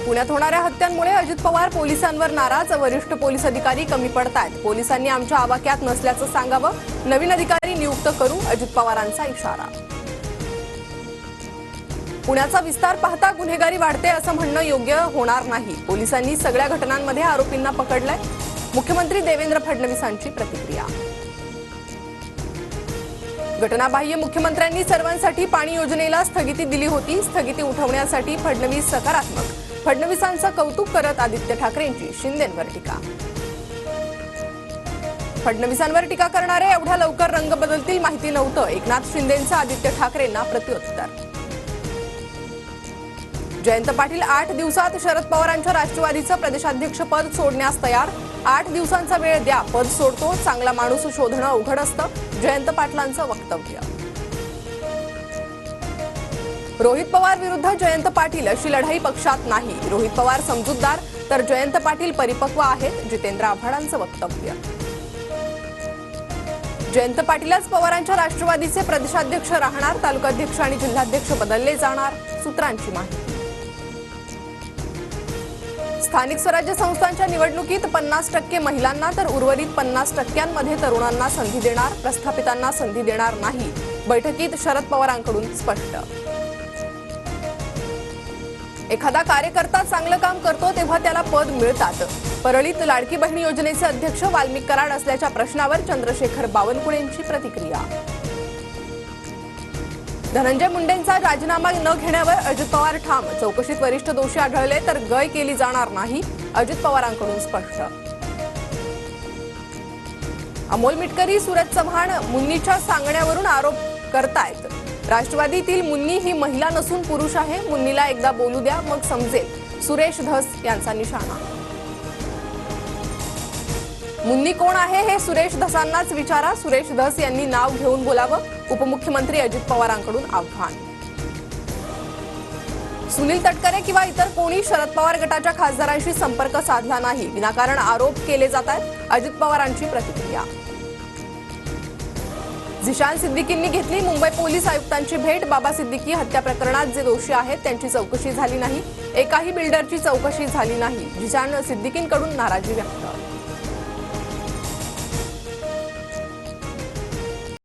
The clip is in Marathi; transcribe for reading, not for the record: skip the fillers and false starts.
पुण्यात होणाऱ्या हत्यांमुळे अजित पवार पोलिसांवर नाराज, वरिष्ठ पोलीस अधिकारी कमी पडतायत। पोलिसांनी आमच्या आवाक्यात नसल्याचं सांगावं, नवीन अधिकारी नियुक्त करू, अजित पवारांचा इशारा। पुण्याचा विस्तार पाहता गुन्हेगारी वाढते असं म्हणणं योग्य होणार नाही। पोलिसांनी सगळ्या घटनांमध्ये आरोपींना पकडलंय, मुख्यमंत्री देवेंद्र फडणवीसांची प्रतिक्रिया। घटनाबाह्य मुख्यमंत्र्यांनी सर्वांसाठी पाणी योजनेला स्थगिती दिली होती, स्थगिती उठवण्यासाठी फडणवीस सकारात्मक। फडणवीसांचं कौतुक करत आदित्य ठाकरेंची शिंदेंवर टीका। फडणवीसांवर टीका करणारे एवढ्या लवकर रंग बदलतील माहिती नव्हतं, एकनाथ शिंदेंचं आदित्य ठाकरेंना प्रत्युत्तर। जयंत पाटील 8 दिवसात शरद पवारांच्या राष्ट्रवादीचं प्रदेशाध्यक्षपद सोडण्यास तयार। 8 दिवसांचा वेळ द्या, पद सोडतो, चांगला माणूस शोधणं अवघड असतं, जयंत पाटलांचं वक्तव्य। रोहित पवार विरुद्ध जयंत पाटील अशी लढाई पक्षात नाही। रोहित पवार समजूतदार तर जयंत पाटील परिपक्व आहेत, जितेंद्र आव्हाडांचं वक्तव्य। जयंत पाटीलच पवारांच्या राष्ट्रवादीचे प्रदेशाध्यक्ष राहणार, तालुकाध्यक्ष आणि जिल्हाध्यक्ष बदलले जाणार, सूत्रांची माहिती। स्थानिक स्वराज्य संस्थांच्या निवडणुकीत 50% महिलांना तर उर्वरित 50% तरुणांना संधी देणार, प्रस्थापितांना संधी देणार नाही, बैठकीत शरद पवारांकडून स्पष्ट। एखादा कार्यकर्ता चांगलं काम करतो तेव्हा त्याला पद मिळतात। परळीत लाडकी बहीण योजनेचे अध्यक्ष वाल्मिक कराड असल्याच्या प्रश्नावर चंद्रशेखर बावनकुळेंची प्रतिक्रिया। धनंजय मुंडेंचा राजीनामा न घेण्यावर अजित पवार ठाम, चौकशीत वरिष्ठ दोषी आढळले तर गय केली जाणार नाही, अजित पवारांकडून स्पष्ट। अमोल मिटकरी, सूरज चव्हाण मुन्नीच्या सांगण्यावरून आरोप करतायत। राष्ट्रवादीतील मुन्नी ही महिला नसून पुरुष आहे, मुन्नीला एकदा बोलू द्या मग समजेल, सुरेश धस यांचा निशाणा। मुन्नी कोण आहे हे सुरेश धसांनाच विचारा, सुरेश धस यांनी नाव घेऊन बोलावं, उपमुख्यमंत्री अजित पवारांकडून आव्हान। सुनील तटकरे किंवा इतर कोणी शरद पवार गटाच्या खासदारांशी संपर्क साधला नाही, विनाकारण आरोप केले जात आहेत, अजित पवारांची प्रतिक्रिया। झिशान सिद्दीकींनी घेतली मुंबई पोलीस आयुक्तांची भेट, बाबा सिद्दीकी हत्या प्रकरणात जे दोषी आहेत त्यांची चौकशी झाली नाही, एकाही बिल्डरची चौकशी झाली नाही, झिशान सिद्दीकींकडून नाराजी व्यक्त।